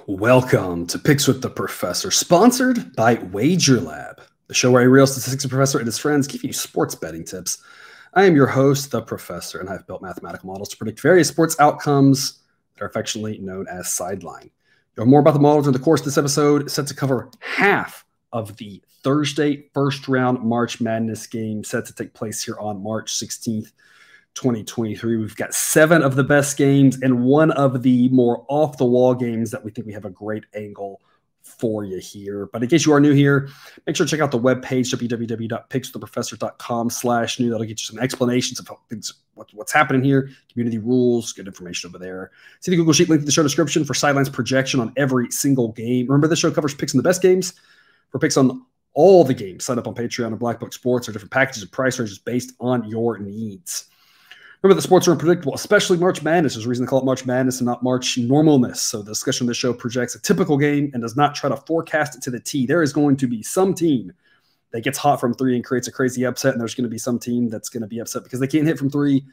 Welcome to Picks with the Professor, sponsored by WagerLab, the show where a real statistics professor and his friends give you sports betting tips. I am your host, the Professor, and I've built mathematical models to predict various sports outcomes that are affectionately known as sideline. You'll hear more about the models in the course of this episode. It's set to cover half of the Thursday first-round March Madness game set to take place here on March 16th. 2023. We've got 7 of the best games and 1 of the more off-the-wall games that we think we have a great angle for you here. But in case you are new here, make sure to check out the webpage, www.pickswiththeprofessor.com/new. That'll get you some explanations of things, what's happening here, community rules, good information over there. See the Google Sheet link in the show description for sidelines projection on every single game. Remember, this show covers picks on the best games. For picks on all the games, sign up on Patreon and Black Book Sports or different packages and price ranges based on your needs. Remember that sports are unpredictable, especially March Madness. There's a reason to call it March Madness and not March normalness. So the discussion of this show projects a typical game and does not try to forecast it to the T. There is going to be some team that gets hot from 3 and creates a crazy upset, and there's going to be some team that's going to be upset because they can't hit from 3.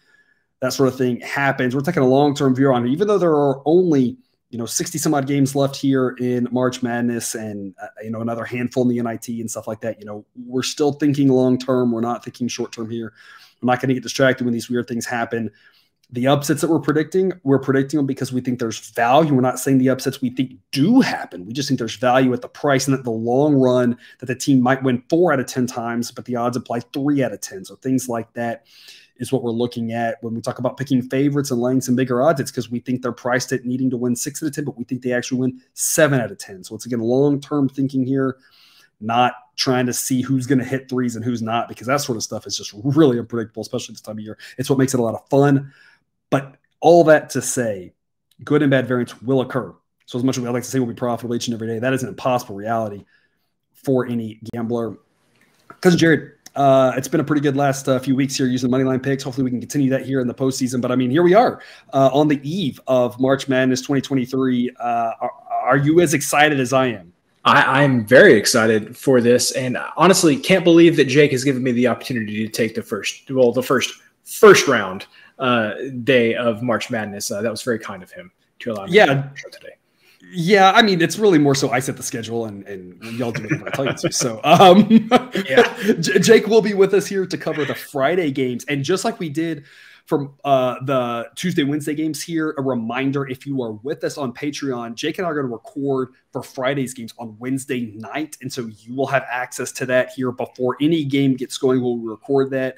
That sort of thing happens. We're taking a long-term view on it. Even though there are only 60 some odd games left here in March Madness and another handful in the NIT and stuff like that, we're still thinking long-term. We're not thinking short-term here. We're not going to get distracted when these weird things happen. The upsets that we're predicting them because we think there's value. We're not saying the upsets we think do happen. We just think there's value at the price and at the long run that the team might win 4 out of 10 times, but the odds apply 3 out of 10. So things like that is what we're looking at when we talk about picking favorites and laying some bigger odds. It's because we think they're priced at needing to win 6 out of 10, but we think they actually win 7 out of 10. So it's, again, long-term thinking here, not trying to see who's going to hit 3s and who's not, because that sort of stuff is just really unpredictable, especially this time of year. It's what makes it a lot of fun. But all that to say, good and bad variance will occur. So as much as we like to say we'll be profitable each and every day, that is an impossible reality for any gambler. Cousin Jared, it's been a pretty good last few weeks here using moneyline picks. Hopefully we can continue that here in the postseason. But, here we are on the eve of March Madness 2023. Are you as excited as I am? I'm very excited for this, and honestly can't believe that Jake has given me the opportunity to take the first round day of March Madness. That was very kind of him to allow me to do the show today. Yeah, it's really more so I set the schedule and y'all do whatever I tell you to. So Jake will be with us here to cover the Friday games. And just like we did from the Tuesday, Wednesday games here, a reminder, if you are with us on Patreon, Jake and I are going to record for Friday's games on Wednesday night. And so you will have access to that here before any game gets going. We'll record that.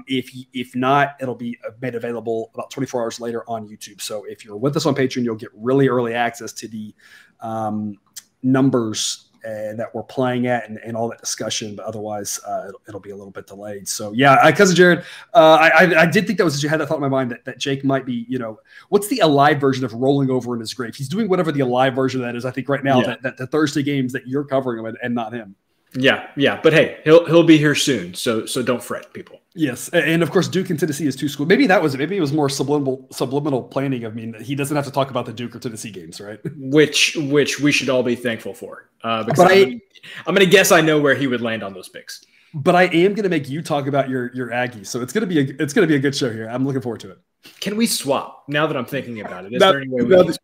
If not, it'll be made available about 24 hours later on YouTube. So if you're with us on Patreon, you'll get really early access to the numbers that we're playing at and all that discussion, but otherwise it'll be a little bit delayed. So yeah, Cousin Jared, I did think that was, you had that thought in my mind that Jake might be, what's the alive version of rolling over in his grave? He's doing whatever the alive version of that is, I think right now, that the Thursday games that you're covering him and not him. Yeah. But hey, he'll be here soon. So don't fret, people. Yes, and of course, Duke and Tennessee is 2 schools. Maybe that was it. Maybe it was more subliminal planning. He doesn't have to talk about the Duke or Tennessee games, right? Which we should all be thankful for. Because I'm going to guess I know where he would land on those picks. But I am going to make you talk about your Aggies, so it's going to be a good show here. I'm looking forward to it. Can we swap? Now that I'm thinking about it, is there any way we can swap?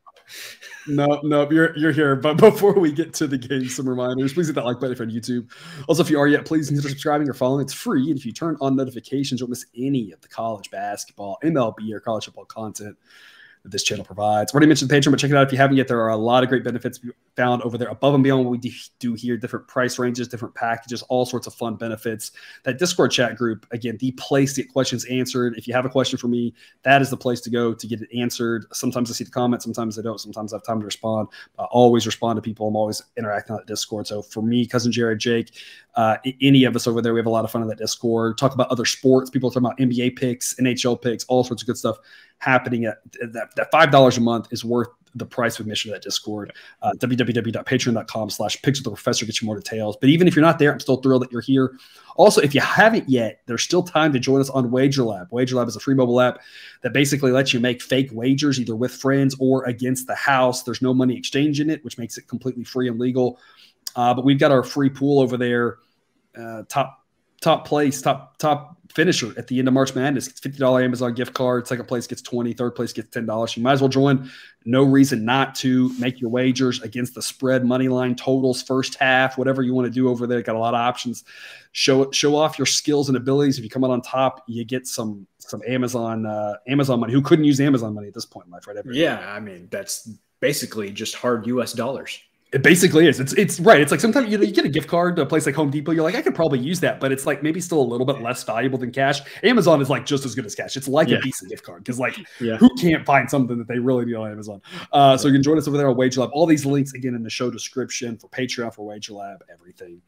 No, you're here. But before we get to the game, some reminders. Please hit that like button if you're on YouTube. Also, if you are yet, please consider subscribing or following. It's free. And if you turn on notifications, you won't miss any of the college basketball, MLB, or college football content that this channel provides. I already mentioned Patreon, but check it out if you haven't yet. There are a lot of great benefits found over there above and beyond what we do here, different price ranges, different packages, all sorts of fun benefits. That Discord chat group, again, the place to get questions answered. If you have a question for me, that is the place to go to get it answered. Sometimes I see the comments, sometimes I don't. Sometimes I have time to respond. I always respond to people. I'm always interacting on that Discord. So for me, Cousin Jared, Jake, any of us over there, we have a lot of fun on that Discord. Talk about other sports. People are talking about NBA picks, NHL picks, all sorts of good stuff happening. At that $5 a month is worth the price of admission to that Discord. www.patreon.com/pickswiththeprofessor gets you more details. But even if you're not there, I'm still thrilled that you're here. Also, if you haven't yet, there's still time to join us on WagerLab. WagerLab is a free mobile app that basically lets you make fake wagers either with friends or against the house. There's no money exchange in it, which makes it completely free and legal. But we've got our free pool over there. Top top place, top finisher at the end of March Madness gets $50 Amazon gift card. Second place gets $20. Third place gets $10. You might as well join. No reason not to. Make your wagers against the spread, money line, totals, first half, whatever you want to do over there. Got a lot of options. Show off your skills and abilities. If you come out on top, you get some Amazon money. Who couldn't use Amazon money at this point in life, right? Yeah, I mean, that's basically just hard US dollars. It basically is. It's right. It's like sometimes you get a gift card to a place like Home Depot. You're like, I could probably use that, but it's like maybe still a little bit less valuable than cash. Amazon is like just as good as cash. It's like a decent gift card because who can't find something that they really need on Amazon? So you can join us over there on WagerLab. All these links again in the show description for Patreon, for WagerLab, everything.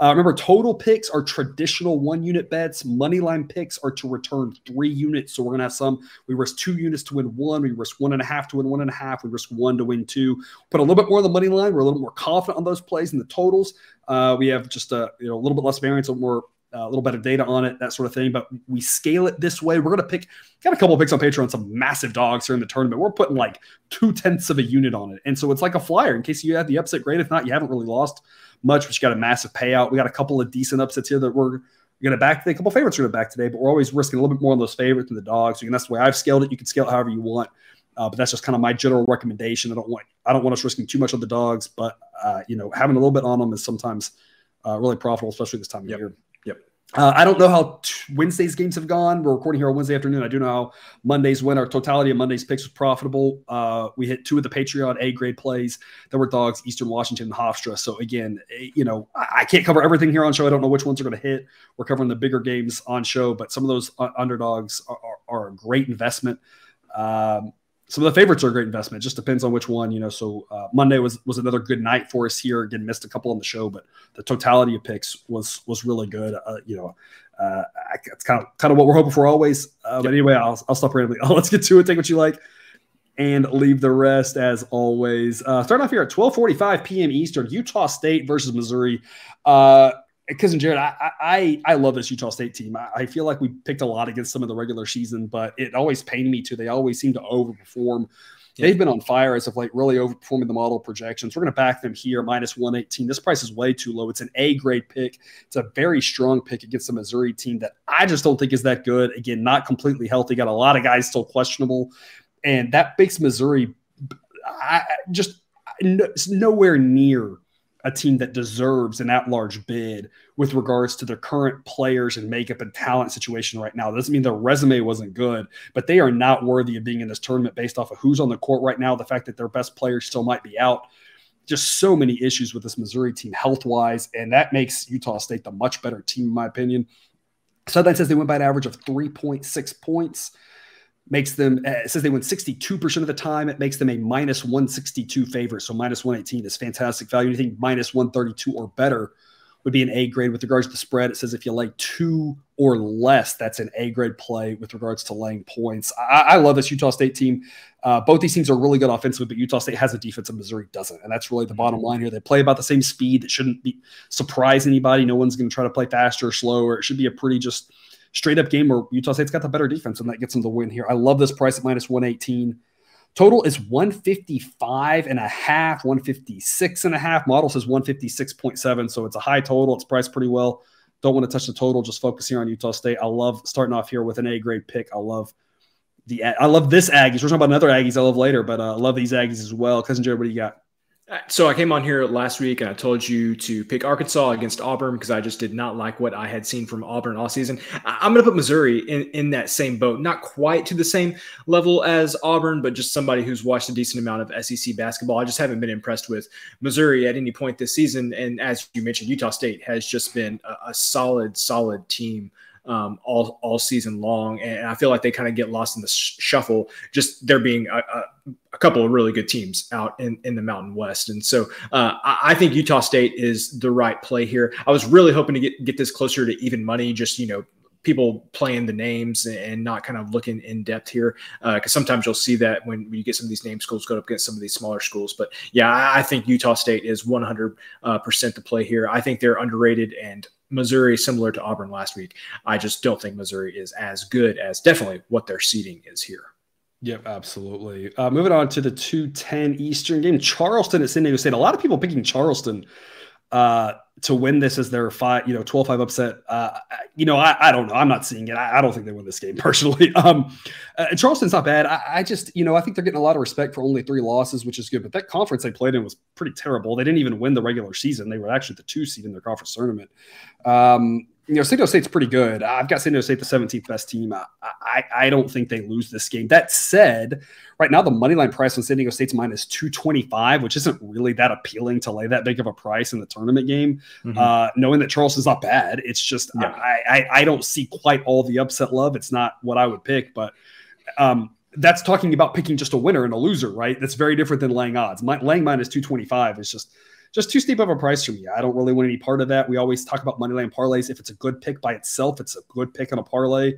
Remember, total picks are traditional 1-unit bets. Moneyline picks are to return 3 units. So we're gonna have some. We risk 2 units to win 1. We risk 1.5 to win 1.5. We risk 1 to win 2. Put a little bit more on the money line. We're a little more confident on those plays and the totals. We have just a little bit less variance, a little better data on it, that sort of thing. But we scale it this way. We're gonna got a couple of picks on Patreon, some massive dogs here in the tournament. We're putting like 0.2 of a unit on it, and so it's like a flyer. In case you had the upset, great. If not, you haven't really lost much, but you got a massive payout. We got a couple of decent upsets here that we're going to back today. A couple of favorites we're going to back today, but we're always risking a little bit more on those favorites than the dogs. So that's the way I've scaled it. You can scale it however you want, but that's just kind of my general recommendation. I don't want us risking too much on the dogs, but having a little bit on them is sometimes really profitable, especially this time of year. Yep. I don't know how Wednesday's games have gone. We're recording here on Wednesday afternoon. I do know how Monday's went. Our totality of Monday's picks was profitable. We hit 2 of the Patreon A-grade plays that were dogs, Eastern Washington and Hofstra. So again, I can't cover everything here on show. I don't know which ones are going to hit. We're covering the bigger games on show, but some of those underdogs are a great investment. Some of the favorites are a great investment. It just depends on which one, So Monday was another good night for us here. Again, missed a couple on the show, but the totality of picks was really good. It's kind of what we're hoping for always. But anyway, I'll stop randomly. Let's get to it. Take what you like and leave the rest as always. Starting off here at 12:45 p.m. Eastern, Utah State versus Missouri. Cousin Jared, I love this Utah State team. I feel like we picked a lot against some of the regular season, but it always pained me too. They always seem to overperform. Yeah. They've been on fire as of late, really overperforming the model projections. We're going to back them here, -118. This price is way too low. It's an A-grade pick. It's a very strong pick against a Missouri team that I just don't think is that good. Again, not completely healthy. Got a lot of guys still questionable. And that makes Missouri it's nowhere near a team that deserves an at-large bid with regards to their current players and makeup and talent situation right now. That doesn't mean their resume wasn't good, but they are not worthy of being in this tournament based off of who's on the court right now, the fact that their best players still might be out. Just so many issues with this Missouri team health-wise, and that makes Utah State the much better team, in my opinion. Sideline says they win by an average of 3.6 points. Makes them, it says they win 62% of the time. It makes them a -162 favorite. So -118 is fantastic value. Anything -132 or better would be an A grade. With regards to the spread, it says if you lay 2 or less, that's an A grade play with regards to laying points. I love this Utah State team. Both these teams are really good offensively, but Utah State has a defense and Missouri doesn't. And that's really the bottom line here. They play about the same speed. It shouldn't surprise anybody. No one's going to try to play faster or slower. It should be a pretty just straight-up game where Utah State's got the better defense, and that gets them the win here. I love this price at -118. Total is 155.5, 156.5. Model says 156.7, so it's a high total. It's priced pretty well. Don't want to touch the total. Just focus here on Utah State. I love starting off here with an A-grade pick. I love this Aggies. We're talking about another Aggies I love later, but I love these Aggies as well. Cousin Jared, what do you got? So I came on here last week and I told you to pick Arkansas against Auburn because I just did not like what I had seen from Auburn all season. I'm going to put Missouri in that same boat, not quite to the same level as Auburn, but just somebody who's watched a decent amount of SEC basketball. I just haven't been impressed with Missouri at any point this season. And as you mentioned, Utah State has just been a solid team all season long, and I feel like they kind of get lost in the shuffle, just there being a couple of really good teams out in the Mountain West. And so I think Utah State is the right play here. I was really hoping to get this closer to even money, just people playing the names and not kind of looking in depth here, because sometimes you'll see that when you get some of these name schools go up against some of these smaller schools. But yeah, I think Utah State is 100% the play here. I think they're underrated, and Missouri, similar to Auburn last week, I just don't think Missouri is as good as definitely what their seeding is here. Yep, absolutely. Moving on to the 2:10 Eastern game, Charleston at San Diego State. A lot of people picking Charleston. to win this as their 12-5 upset. I don't know. I'm not seeing it. I don't think they win this game personally. Charleston's not bad. I think they're getting a lot of respect for only 3 losses, which is good. But that conference they played in was pretty terrible. They didn't even win the regular season. They were actually the 2 seed in their conference tournament. San Diego State's pretty good. I've got San Diego State the 17th best team. I don't think they lose this game. That said, right now the money line price on San Diego State's minus 225, which isn't really that appealing to lay that big of a price in the tournament game. Knowing that Charleston's not bad, it's just I don't see quite all the upset love. It's not what I would pick, but that's talking about picking just a winner and a loser, right? That's very different than laying odds. Laying minus 225 is just too steep of a price for me. I don't really want any part of that. We always talk about moneyline parlays. If it's a good pick by itself, it's a good pick on a parlay.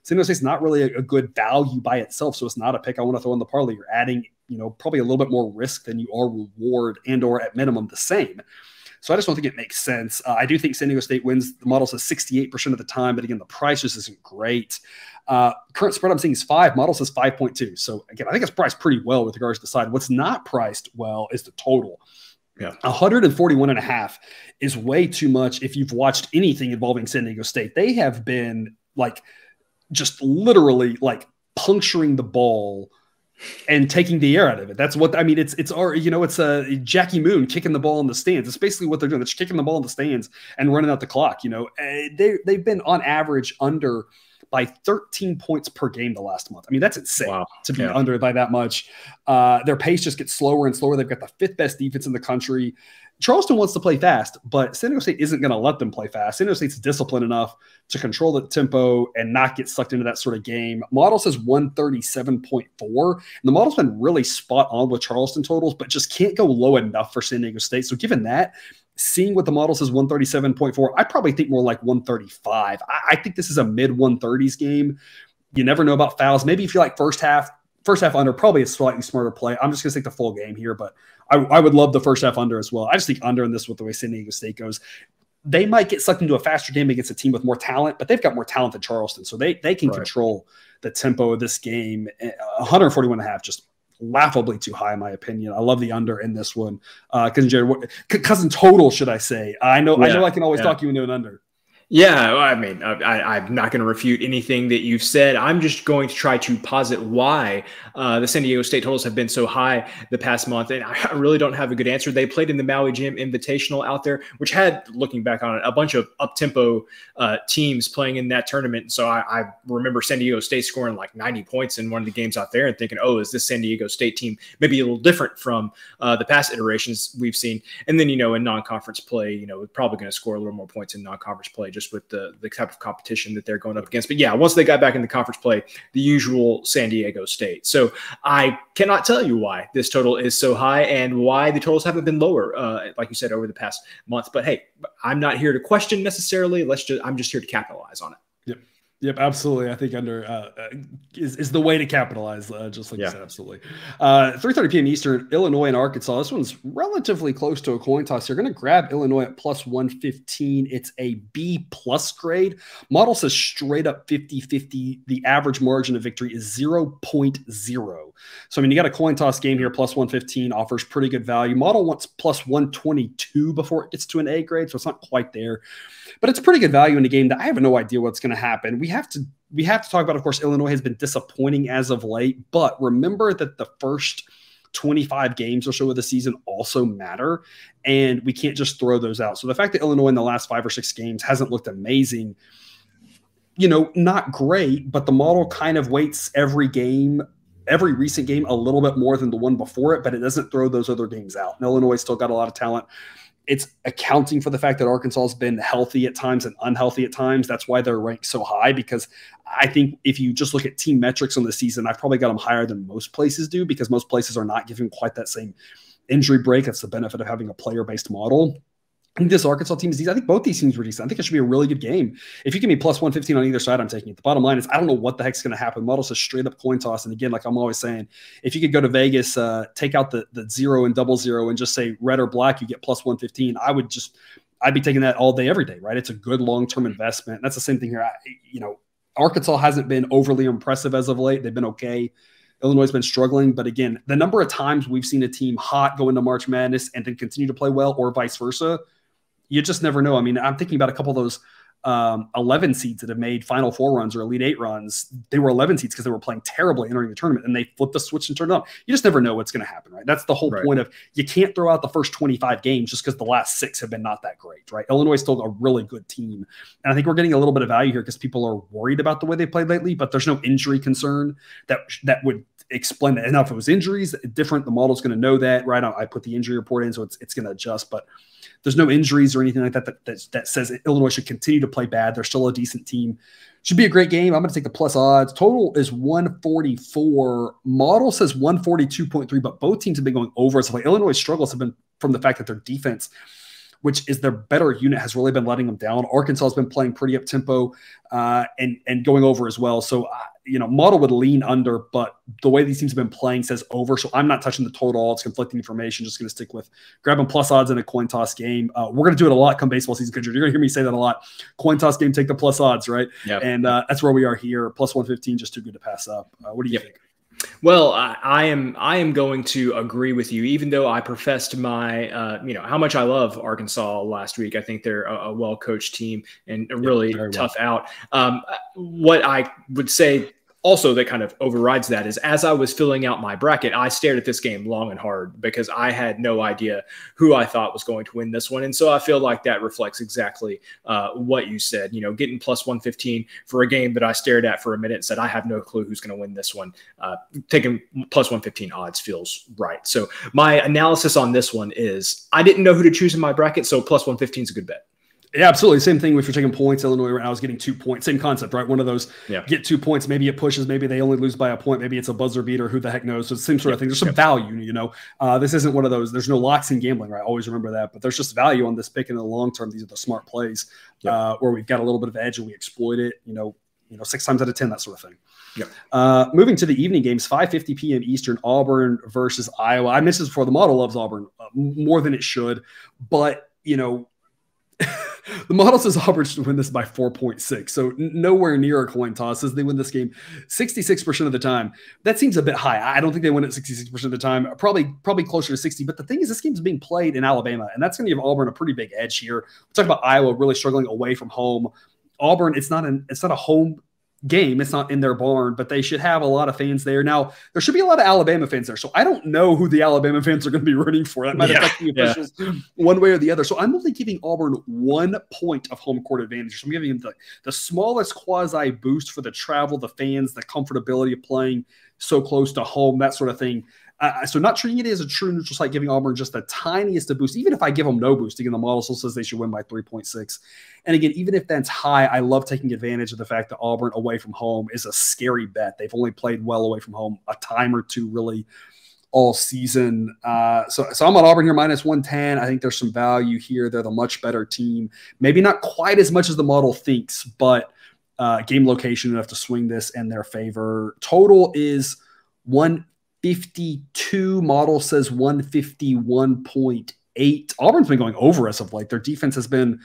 San Diego State's not really a good value by itself, so it's not a pick I want to throw in the parlay. You're adding, probably a little bit more risk than you are reward, and or at minimum the same. So I just don't think it makes sense. I do think San Diego State wins. The model says 68% of the time, but again, the price just isn't great. Current spread I'm seeing is 5. Model says 5.2. So again, I think it's priced pretty well with regards to the side. What's not priced well is the total. Yeah, 141.5 is way too much. If you've watched anything involving San Diego State, they have been just literally puncturing the ball and taking the air out of it. That's what I mean. It's a Jackie Moon kicking the ball in the stands. It's basically what they're doing. They're just kicking the ball in the stands and running out the clock. They've been on average under by 13 points per game the last month. I mean, that's insane to be under by that much. Their pace just gets slower and slower. They've got the 5th best defense in the country. Charleston wants to play fast, but San Diego State isn't going to let them play fast. San Diego State's disciplined enough to control the tempo and not get sucked into that sort of game. Model says 137.4, and the model's been really spot on with Charleston totals, but just can't go low enough for San Diego State. So given that, seeing what the model says 137.4, I probably think more like 135. I think this is a mid-130s game. You never know about fouls. Maybe if you like first half under, probably a slightly smarter play. I'm just going to take the full game here, but I would love the first half under as well. I just think under in this with the way San Diego State goes. They might get sucked into a faster game against a team with more talent, but they've got more talent than Charleston, so they can control the tempo of this game. 141.5, just laughably too high in my opinion. I love the under in this one. Cousin total, should I say? I know I can always talk you into an under. Yeah, I mean, I'm not going to refute anything that you've said. I'm just going to try to posit why the San Diego State totals have been so high the past month, and I really don't have a good answer. They played in the Maui Jim Invitational out there, which had, looking back on it, a bunch of up-tempo teams playing in that tournament. So I remember San Diego State scoring like 90 points in one of the games out there and thinking, oh, is this San Diego State team maybe a little different from the past iterations we've seen? And then, in non-conference play, we're probably going to score a little more points in non-conference play just with the type of competition that they're going up against. But yeah, once they got back in the conference play, the usual San Diego State. So I cannot tell you why this total is so high and why the totals haven't been lower, like you said, over the past month. But hey, I'm not here to question necessarily. I'm just here to capitalize on it. Yep, absolutely. I think under is the way to capitalize, just like you said, absolutely. 3:30 p.m. Eastern, Illinois and Arkansas. This one's relatively close to a coin toss. You're going to grab Illinois at plus 115. It's a B+ grade. Model says straight up 50-50. The average margin of victory is 0.0. So, I mean, you got a coin toss game here, plus 115 offers pretty good value. Model wants plus 122 before it gets to an A grade, so it's not quite there. But it's pretty good value in a game that I have no idea what's going to happen. We have to talk about, of course, Illinois has been disappointing as of late, but remember that the first 25 games or so of the season also matter, and we can't just throw those out. So the fact that Illinois in the last 5 or 6 games hasn't looked amazing, not great, but the model kind of weights every recent game a little bit more than the one before it, but it doesn't throw those other games out. And Illinois still got a lot of talent. It's accounting for the fact that Arkansas has been healthy at times and unhealthy at times. That's why they're ranked so high, because I think if you just look at team metrics on the season, I've probably got them higher than most places do, because most places are not giving quite that same injury break. That's the benefit of having a player-based model. I think this Arkansas team is decent. I think both these teams were decent. I think it should be a really good game. If you give me plus 115 on either side, I'm taking it. The bottom line is I don't know what the heck's going to happen. Model says straight up coin toss. And again, like I'm always saying, if you could go to Vegas, take out the 0 and 00 and just say red or black, you get plus 115. I'd be taking that all day, every day, right? It's a good long-term investment. And that's the same thing here. Arkansas hasn't been overly impressive as of late. They've been okay. Illinois has been struggling. But again, the number of times we've seen a team hot go into March Madness and then continue to play well, or vice versa, you just never know. I mean, I'm thinking about a couple of those 11 seeds that have made Final Four runs or Elite Eight runs. They were 11 seeds because they were playing terribly entering the tournament, and they flipped the switch and turned it on. You just never know what's going to happen, right? That's the whole point of, you can't throw out the first 25 games just because the last 6 have been not that great, right? Illinois is still a really good team. And I think we're getting a little bit of value here because people are worried about the way they played lately, but there's no injury concern that would explain that. And now if it was injuries, different, the model's going to know that, right? I put the injury report in, so it's going to adjust, but there's no injuries or anything like that says Illinois should continue to play bad. They're still a decent team. Should be a great game. I'm going to take the plus odds. Total is 144. Model says 142.3, but both teams have been going over. So like Illinois' struggles have been from the fact that their defense, which is their better unit, has really been letting them down. Arkansas has been playing pretty up tempo and going over as well. So, model would lean under, but the way these teams have been playing says over. So I'm not touching the total. It's conflicting information. Just going to stick with grabbing plus odds in a coin toss game. We're going to do it a lot come baseball season because you're going to hear me say that a lot. Coin toss game, take the plus odds, right? Yep. And that's where we are here. Plus 115, just too good to pass up. What do you think? Well, I am going to agree with you, even though I professed my, how much I love Arkansas last week. I think they're a well-coached team and a really tough out. What I would say also that kind of overrides that is, as I was filling out my bracket, I stared at this game long and hard because I had no idea who I thought was going to win this one. And so I feel like that reflects exactly what you said, getting plus 115 for a game that I stared at for a minute and said, I have no clue who's going to win this one. Taking plus 115 odds feels right. So my analysis on this one is I didn't know who to choose in my bracket. So plus 115 is a good bet. Yeah, absolutely. Same thing if you're taking points. Illinois right now is getting 2 points. Same concept, right? One of those get 2 points. Maybe it pushes. Maybe they only lose by a point. Maybe it's a buzzer beater. Who the heck knows? So it's the same sort of thing. There's some value, This isn't one of those. There's no locks in gambling, right? Always remember that. But there's just value on this pick in the long term. These are the smart plays where we've got a little bit of edge and we exploit it, 6 times out of 10, that sort of thing. Moving to the evening games, 5:50 p.m. Eastern, Auburn versus Iowa. I mentioned this before. The model loves Auburn more than it should. But, the model says Auburn should win this by 4.6, so nowhere near a coin toss. Says they win this game 66% of the time. That seems a bit high. I don't think they win it 66% of the time. Probably closer to 60. But the thing is, this game is being played in Alabama, and that's going to give Auburn a pretty big edge here. We're talking about Iowa really struggling away from home. Auburn, it's not a home game. It's not in their barn, but they should have a lot of fans there. Now, there should be a lot of Alabama fans there. So I don't know who the Alabama fans are going to be rooting for. That might affect the officials one way or the other. So I'm only giving Auburn 1 point of home court advantage. So I'm giving them the smallest quasi boost for the travel, the fans, the comfortability of playing so close to home, that sort of thing. So not treating it as a true neutral site, giving Auburn just the tiniest of boost. Even if I give them no boost, again, the model still says they should win by 3.6. And again, even if that's high, I love taking advantage of the fact that Auburn away from home is a scary bet. They've only played well away from home a time or two really all season. So I'm on Auburn here minus 110. I think there's some value here. They're the much better team. Maybe not quite as much as the model thinks, but game location enough to swing this in their favor. Total is 152. Model says 151.8. Auburn's been going over us of late. Their defense has been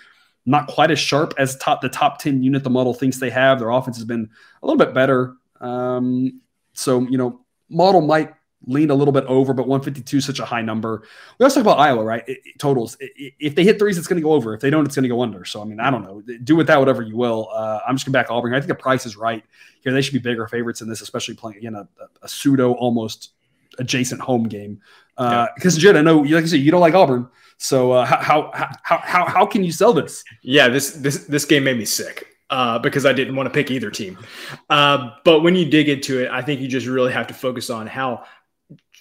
not quite as sharp as the top 10 unit the model thinks they have. Their offense has been a little bit better. Model might lean a little bit over, but 152 is such a high number. We also talk about Iowa, right? Totals. If they hit threes, it's going to go over. If they don't, it's going to go under. So, I don't know. Do with that whatever you will. I'm just going to back Auburn. I think the price is right here. They should be bigger favorites in this, especially playing, again, a pseudo almost adjacent home game. Because, Jared, I know, like you said, you don't like Auburn. So how can you sell this? Yeah, this game made me sick. Because I didn't want to pick either team. But when you dig into it, I think you just really have to focus on how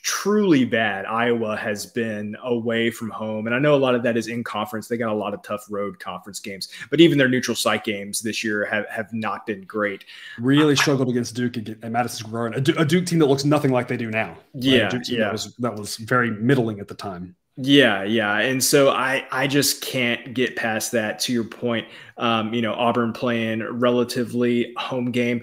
truly bad Iowa has been away from home. And I know a lot of that is in conference. They got a lot of tough road conference games, but even their neutral site games this year have not been great. Really struggled against Duke at Madison Square Garden, a Duke team that looks nothing like they do now. Yeah. That was very middling at the time. Yeah. And so I just can't get past that. To your point, Auburn playing relatively home game.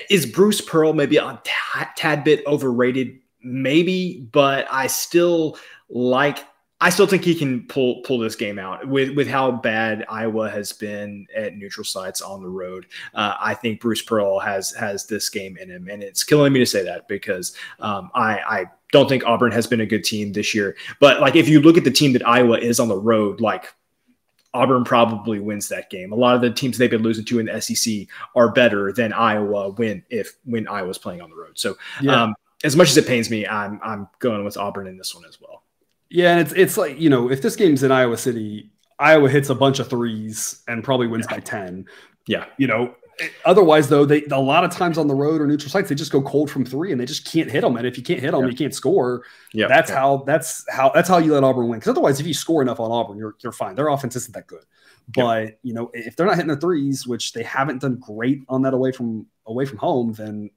Is Bruce Pearl maybe a tad bit overrated? Maybe, but I still think he can pull this game out with how bad Iowa has been at neutral sites on the road. I think Bruce Pearl has this game in him, and it's killing me to say that because I don't think Auburn has been a good team this year. But like, if you look at the team that Iowa is on the road, like Auburn probably wins that game. A lot of the teams they've been losing to in the SEC are better than Iowa when Iowa's playing on the road. So as much as it pains me, I'm going with Auburn in this one as well. Yeah, and it's like, you know, if this game's in Iowa City, Iowa hits a bunch of threes and probably wins by 10. Yeah. You know, otherwise, though, a lot of times on the road or neutral sites, they just go cold from three and they just can't hit them. And if you can't hit them, you can't score. Yeah, that's how you let Auburn win. Because otherwise, if you score enough on Auburn, you're fine. Their offense isn't that good. But you know, if they're not hitting the threes, which they haven't done great on that away from home, then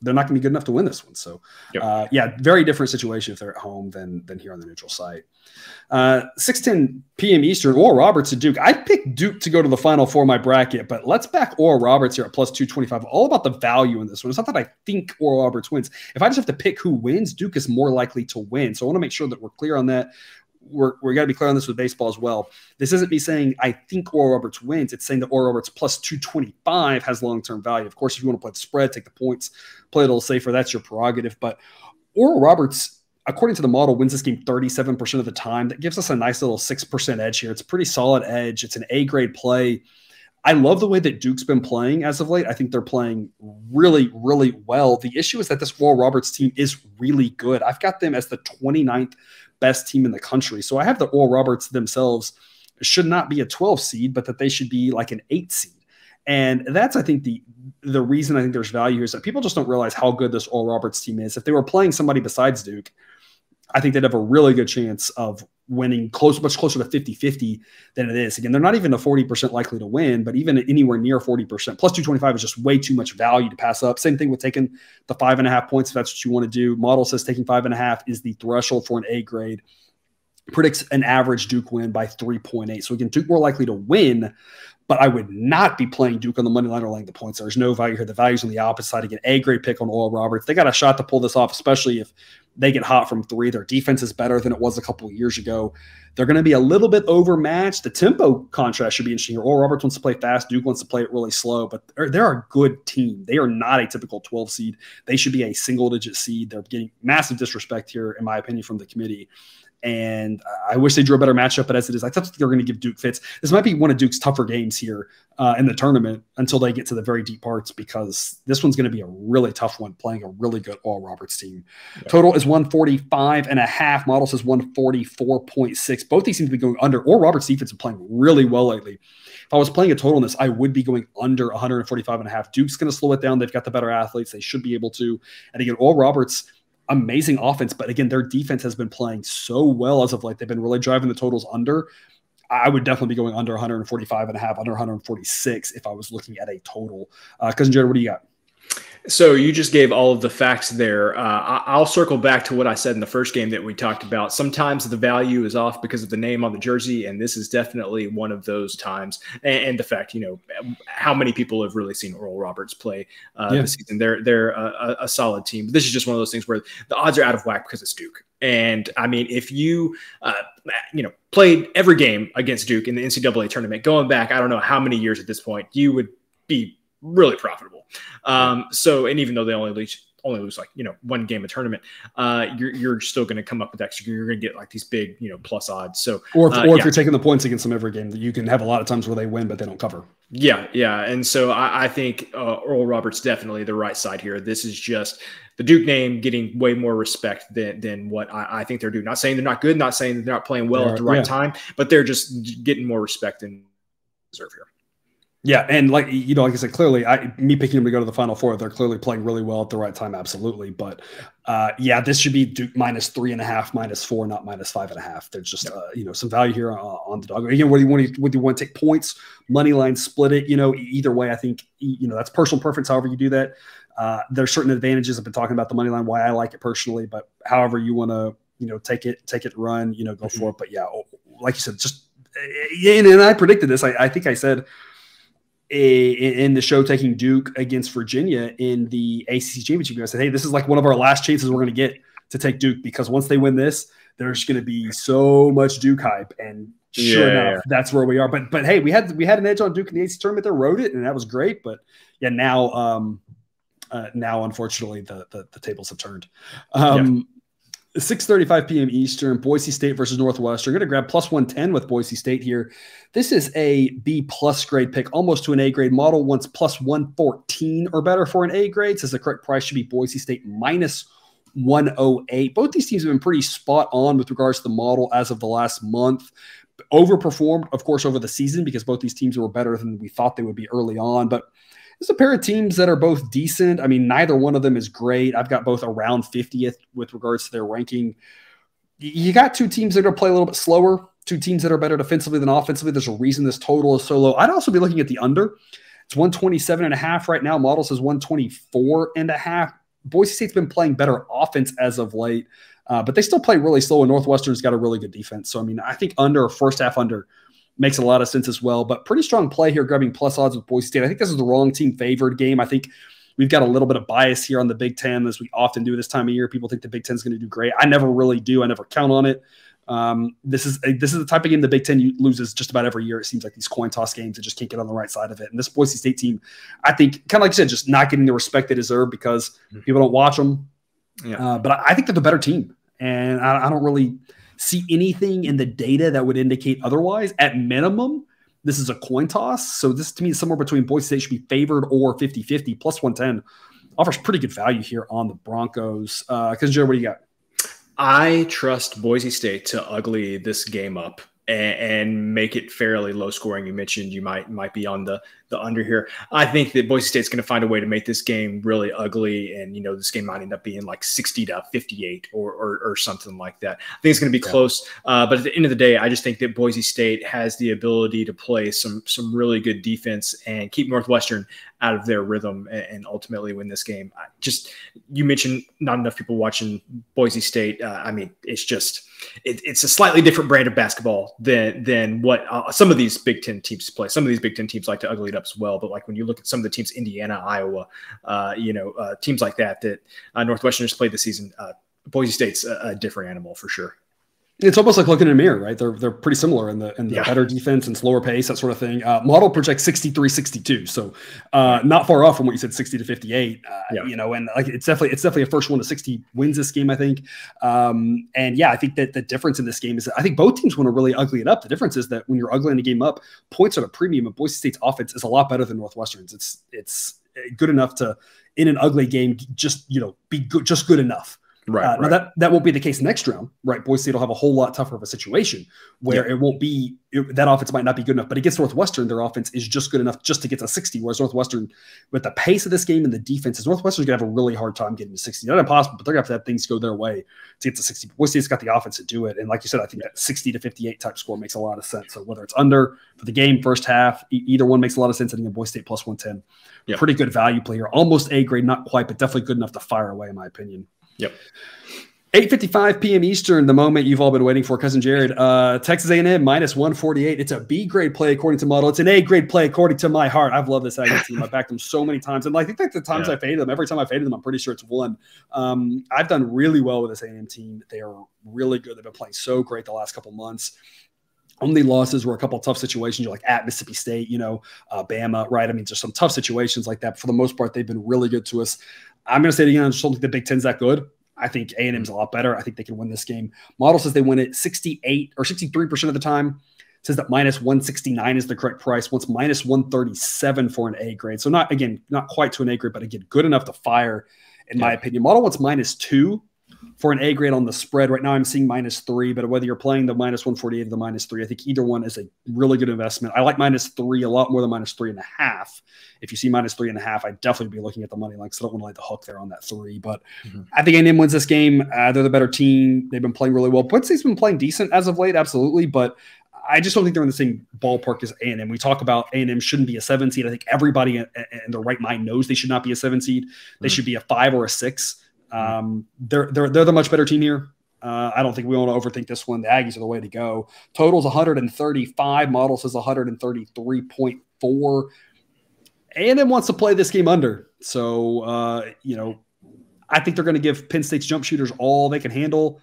they're not going to be good enough to win this one. So, very different situation if they're at home than here on the neutral site. 6:10 p.m. Eastern, Oral Roberts to Duke. I picked Duke to go to the Final Four in my bracket, but let's back Oral Roberts here at plus 225. All about the value in this one. It's not that I think Oral Roberts wins. If I just have to pick who wins, Duke is more likely to win. So I want to make sure that we're clear on that. We got to be clear on this with baseball as well. This isn't me saying I think Oral Roberts wins. It's saying that Oral Roberts plus 225 has long-term value. Of course, if you want to play the spread, take the points, play a little safer, that's your prerogative. But Oral Roberts, according to the model, wins this game 37% of the time. That gives us a nice little 6% edge here. It's a pretty solid edge. It's an A-grade play. I love the way that Duke's been playing as of late. I think they're playing really, really well. The issue is that this Oral Roberts team is really good. I've got them as the 29th best team in the country. So I have the Oral Roberts themselves should not be a 12 seed, but that they should be like an 8 seed. And that's, I think, the reason I think there's value here is that people just don't realize how good this Oral Roberts team is. If they were playing somebody besides Duke, I think they'd have a really good chance of winning much closer to 50-50 than it is. Again, they're not even a 40% likely to win, but even anywhere near 40%, plus 225 is just way too much value to pass up. Same thing with taking the 5.5 points, if that's what you want to do. Model says taking 5.5 is the threshold for an A grade. Predicts an average Duke win by 3.8. So again, Duke more likely to win, but I would not be playing Duke on the money line or laying the points. There's no value here. The value's on the opposite side. Again, A grade pick on Oral Roberts. They got a shot to pull this off, especially if they get hot from three. Their defense is better than it was a couple of years ago. They're going to be a little bit overmatched. The tempo contrast should be interesting here. Oral Roberts wants to play fast. Duke wants to play it really slow, but they're a good team. They are not a typical 12 seed. They should be a single-digit seed. They're getting massive disrespect here, in my opinion, from the committee. And I wish they drew a better matchup, but as it is, I thought they're going to give Duke fits. This might be one of Duke's tougher games here in the tournament until they get to the very deep parts, because this one's going to be a really tough one playing a really good Oral Roberts team. Yeah. Total is 145.5. Model says 144.6. Both these seem to be going under. Oral Roberts defense is playing really well lately. If I was playing a total in this, I would be going under 145.5. Duke's going to slow it down. They've got the better athletes. They should be able to. And again, Oral Roberts, amazing offense, but again, their defense has been playing so well as of late. They've been really driving the totals under. I would definitely be going under 145.5, under 146 if I was looking at a total. Cousin Jared, what do you got? So you just gave all of the facts there. I'll circle back to what I said in the first game that we talked about. Sometimes the value is off because of the name on the jersey, and this is definitely one of those times. And the fact, how many people have really seen Oral Roberts play this season. They're a solid team. This is just one of those things where the odds are out of whack because it's Duke. And I mean, if you, played every game against Duke in the NCAA tournament, going back, I don't know how many years at this point, you would be really profitable. So, and even though they only lose like, one game a tournament, you're still going to come up with extra. You're going to get like these big, plus odds. So, or if you're taking the points against them every game, that you can have a lot of times where they win, but they don't cover. Yeah. Yeah. And so I think Oral Roberts definitely the right side here. This is just the Duke name getting way more respect than what I think they're doing. Not saying they're not good, not saying they're not playing well at the right time, but they're just getting more respect than deserve here. Yeah, and like I said, clearly, me picking them to go to the Final Four, they're clearly playing really well at the right time, absolutely. But this should be Duke minus 3.5, minus 4, not minus 5.5. There's just some value here on the dog. Again, whether you want to take points, money line, split it, either way, I think that's personal preference. However you do that, there's certain advantages. I've been talking about the money line, why I like it personally, but however you want to take it, run, go for it. But yeah, like you said, just and I predicted this. I think I said in the show taking Duke against Virginia in the ACC championship, I said, hey, this is like one of our last chances we're going to get to take Duke, because once they win this, there's going to be so much Duke hype. And sure enough, that's where we are. But hey, we had an edge on Duke in the ACC tournament. They rode it, and that was great. But yeah, now unfortunately the tables have turned. 6:35 p.m. Eastern, Boise State versus Northwestern. Going to grab plus 110 with Boise State here. This is a B+ grade pick, almost to an A grade. Model wants plus 114 or better for an A grade. Says the correct price should be Boise State minus 108. Both these teams have been pretty spot on with regards to the model as of the last month. Overperformed, of course, over the season because both these teams were better than we thought they would be early on. But there's a pair of teams that are both decent. I mean, neither one of them is great. I've got both around 50th with regards to their ranking. You got two teams that are going to play a little bit slower, two teams that are better defensively than offensively. There's a reason this total is so low. I'd also be looking at the under. It's 127.5 right now. Model says 124.5. Boise State's been playing better offense as of late, but they still play really slow, and Northwestern's got a really good defense. So, I mean, I think under, first half under, makes a lot of sense as well, but pretty strong play here, grabbing plus odds with Boise State. I think this is the wrong team favored game. I think we've got a little bit of bias here on the Big Ten, as we often do this time of year. People think the Big Ten is going to do great. I never really do. I never count on it. This is the type of game the Big Ten loses just about every year. It seems like these coin toss games that just can't get on the right side of it. And this Boise State team, I think, kind of like you said, just not getting the respect they deserve because people don't watch them. Yeah. But I think they're the better team, and I don't really see anything in the data that would indicate otherwise. At minimum, this is a coin toss. So this to me is somewhere between Boise State should be favored or 50-50. Plus 110 offers pretty good value here on the Broncos. Because Jared, what do you got? I trust Boise State to ugly this game up and make it fairly low scoring. You mentioned you might be on the under here. I think that Boise State's going to find a way to make this game really ugly, and this game might end up being like 60-58 or something like that. I think it's going to be close, but at the end of the day, I just think that Boise State has the ability to play some really good defense and keep Northwestern out of their rhythm and ultimately win this game. You mentioned not enough people watching Boise State. I mean, it's a slightly different brand of basketball than what some of these Big Ten teams play. Some of these Big Ten teams like to ugly it up as well. But like when you look at some of the teams, Indiana, Iowa, teams like that Northwestern has played this season, Boise State's a different animal for sure. It's almost like looking in a mirror, right? They're pretty similar in the better defense and slower pace, that sort of thing. Model projects 63-62, so not far off from what you said, 60-58. And like it's definitely a first one to 60 wins this game, I think. And yeah, I think that the difference in this game is that I think both teams want to really ugly it up. The difference is that when you're uglying the game up, points are at a premium, and Boise State's offense is a lot better than Northwestern's. It's good enough to, in an ugly game, just be good, just good enough. Right. Now that won't be the case next round, right? Boise State will have a whole lot tougher of a situation where it won't be that offense might not be good enough, but against Northwestern, their offense is just good enough just to get to 60. Whereas Northwestern, with the pace of this game and the defense, Northwestern's gonna have a really hard time getting to 60. Not impossible, but they're gonna have to have things go their way to get to 60. Boise State's got the offense to do it, and like you said, I think that 60-58 type score makes a lot of sense. So whether it's under for the game, first half, either one makes a lot of sense. I think Boise State plus 110, pretty good value play here, almost A grade, not quite, but definitely good enough to fire away, in my opinion. 8:55 p.m. Eastern, the moment you've all been waiting for, Cousin Jared. Texas A&M minus 148. It's a B grade play according to model. It's an A grade play according to my heart. I've loved this Aggie team. I've backed them so many times. And I think the times I faded them, every time I faded them, I'm pretty sure it's won. I've done really well with this A&M team. They are really good. They've been playing so great the last couple months. Only losses were a couple of tough situations. You're like at Mississippi State, Bama, right? I mean, just some tough situations like that. But for the most part, they've been really good to us. I'm going to say it again. I just don't think the Big Ten's that good. I think A&M's a lot better. I think they can win this game. Model says they win it 68 or 63% of the time. It says that minus 169 is the correct price. Wants minus 137 for an A grade. So not quite to an A grade, but again, good enough to fire, in my opinion. Model wants minus 2 for an A grade on the spread. Right now I'm seeing minus 3, but whether you're playing the minus 148 or the minus 3, I think either one is a really good investment. I like minus 3 a lot more than minus 3.5. If you see minus 3.5, I'd definitely be looking at the money line because I don't want to light the hook there on that 3. But I think A&M wins this game. They're the better team. They've been playing really well. Boise State's been playing decent as of late, absolutely, but I just don't think they're in the same ballpark as A&M. We talk about A&M shouldn't be a 7 seed. I think everybody in their right mind knows they should not be a 7 seed. They should be a 5 or a 6. They're the much better team here. I don't think we want to overthink this one. The Aggies are the way to go. Total's 135. Model says 133.4. A&M wants to play this game under. So, I think they're going to give Penn State's jump shooters all they can handle.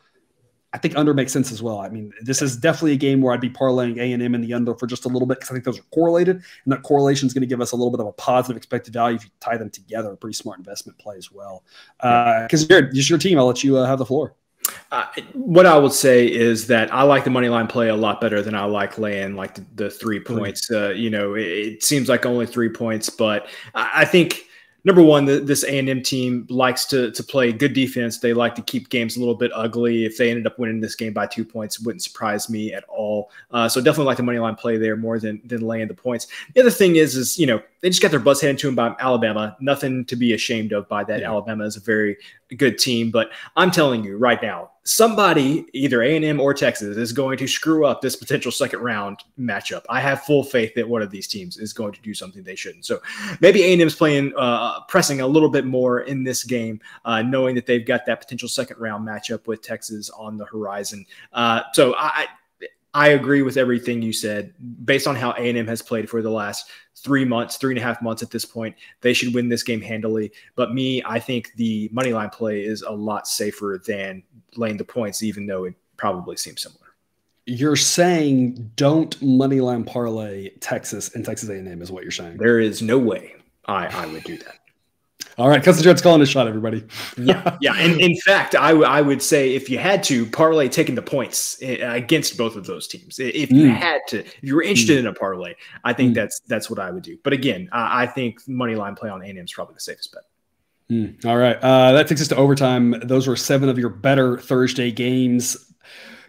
I think under makes sense as well. I mean, this is definitely a game where I'd be parlaying A&M in the under for just a little bit because I think those are correlated, and that correlation is going to give us a little bit of a positive expected value if you tie them together. A pretty smart investment play as well. Because Jared, it's your team. I'll let you have the floor. What I would say is that I like the money line play a lot better than I like laying like the 3 points. It seems like only 3 points, but I think number one, this A&M team likes to play good defense. They like to keep games a little bit ugly. If they ended up winning this game by 2 points, it wouldn't surprise me at all. So definitely like the money line play there more than laying the points. The other thing is they just got their butts handed to them by Alabama. Nothing to be ashamed of by that. Yeah. Alabama is a very good team, but I'm telling you right now, somebody, either A&M or Texas, is going to screw up this potential second round matchup. I have full faith that one of these teams is going to do something they shouldn't. So maybe A&M's playing, pressing a little bit more in this game, knowing that they've got that potential second round matchup with Texas on the horizon. So I agree with everything you said. Based on how A&M has played for the last 3.5 months at this point, they should win this game handily. But I think the money line play is a lot safer than laying the points, even though it probably seems similar. You're saying don't money line parlay Texas and Texas A&M is what you're saying. There is no way I would do that. All right, Cousin Jared's calling his shot, everybody. Yeah. And in fact, I would say if you had to parlay taking the points against both of those teams, if you had to, if you were interested in a parlay, I think that's what I would do. But again, I think money line play on A&M is probably the safest bet. All right, that takes us to overtime. Those were 7 of your better Thursday games.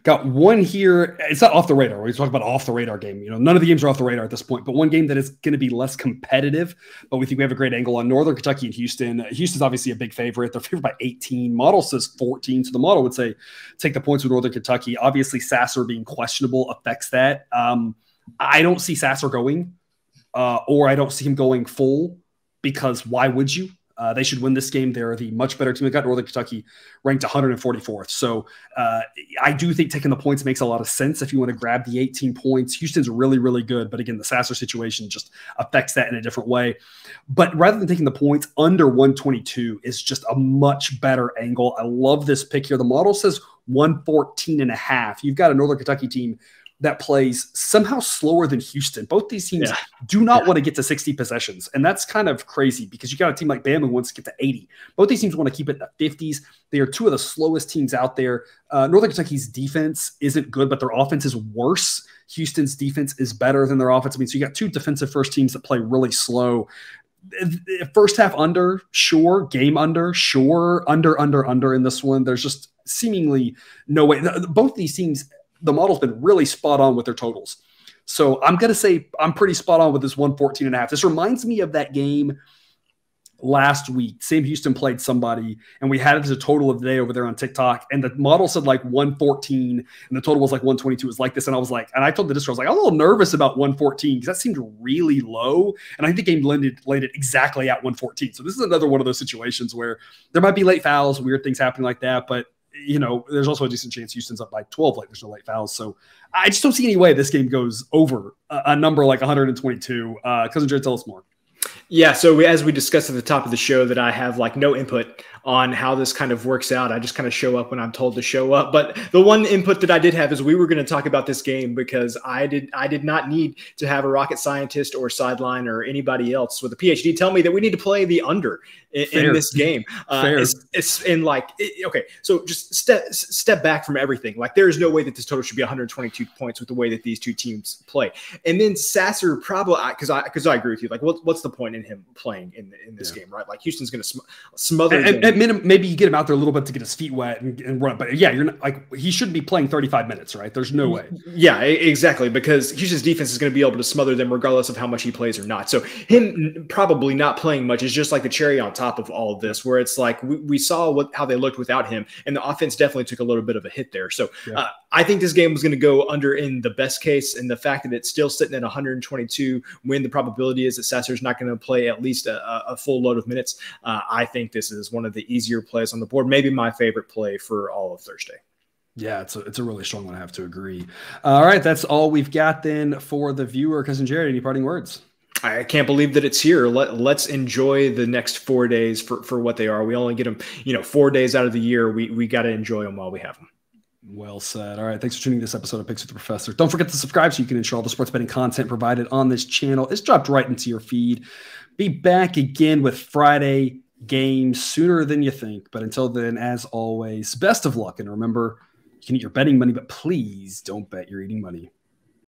Got one here. It's not off the radar. We talk about off the radar game. None of the games are off the radar at this point, but one game that is going to be less competitive, but we think we have a great angle on Northern Kentucky and Houston. Houston's obviously a big favorite. They're favored by 18. Model says 14. So the model would say take the points with Northern Kentucky. Obviously, Sasser being questionable affects that. I don't see Sasser going, or I don't see him going full, because why would you? They should win this game. They're the much better team. They got Northern Kentucky ranked 144th. So I do think taking the points makes a lot of sense if you want to grab the 18 points. Houston's really, really good. But again, the Sasser situation just affects that in a different way. But rather than taking the points, under 122 is just a much better angle. I love this pick here. The model says 114.5. You've got a Northern Kentucky team that plays somehow slower than Houston. Both these teams do not want to get to 60 possessions. And that's kind of crazy because you got a team like Bama who wants to get to 80. Both these teams want to keep it in the 50s. They are 2 of the slowest teams out there. Northern Kentucky's defense isn't good, but their offense is worse. Houston's defense is better than their offense. So you got 2 defensive first teams that play really slow. First half under, sure. Game under, sure. Under in this one. There's just seemingly no way. Both these teams, the model's been really spot on with their totals. So I'm going to say I'm pretty spot on with this 114.5. This reminds me of that game last week. Sam Houston played somebody, and we had it as a total of the day over there on TikTok, and the model said like 114, and the total was like 122. It was like this, and I was like, and I told the distro, I was like, I'm a little nervous about 114 because that seemed really low, and I think the game landed exactly at 114. So this is another one of those situations where there might be late fouls, weird things happening like that, but there's also a decent chance Houston's up by 12. Like there's no late fouls. So I just don't see any way this game goes over a number like 122. Cousin Jared, tell us more. Yeah. So as we discussed at the top of the show, that I have like no input on how this kind of works out. I just kind of show up when I'm told to show up. But the one input that I did have is we were going to talk about this game because I did not need to have a rocket scientist or sideline or anybody else with a PhD tell me that we need to play the under in this game. It's in like, okay, so just step back from everything. Like there is no way that this total should be 122 points with the way that these two teams play. And then Sasser probably, because I agree with you, like what's the point in him playing in this game, right? Like Houston's going to smother at minimum, maybe you get him out there a little bit to get his feet wet and run. But yeah, you're not, like he shouldn't be playing 35 minutes, right? There's no way. Yeah, exactly. Because Houston's defense is going to be able to smother them regardless of how much he plays or not. So him probably not playing much is just like the cherry on top of all of this, where it's like we saw how they looked without him, and the offense definitely took a little bit of a hit there. So I think this game was going to go under in the best case, and the fact that it's still sitting at 122 when the probability is that Sasser's not going to play at least a full load of minutes. I think this is one of the easier plays on the board, maybe my favorite play for all of Thursday. Yeah, it's a really strong one. I have to agree. All right, that's all we've got then for the viewer. Cousin Jared, any parting words? I can't believe that it's here. Let's enjoy the next 4 days for what they are. We only get them, 4 days out of the year. We got to enjoy them while we have them. Well said. All right. Thanks for tuning in this episode of Picks with the Professor. Don't forget to subscribe so you can ensure all the sports betting content provided on this channel is dropped right into your feed. Be back again with Friday games sooner than you think. But until then, as always, best of luck. And remember, you can eat your betting money, but please don't bet your eating money.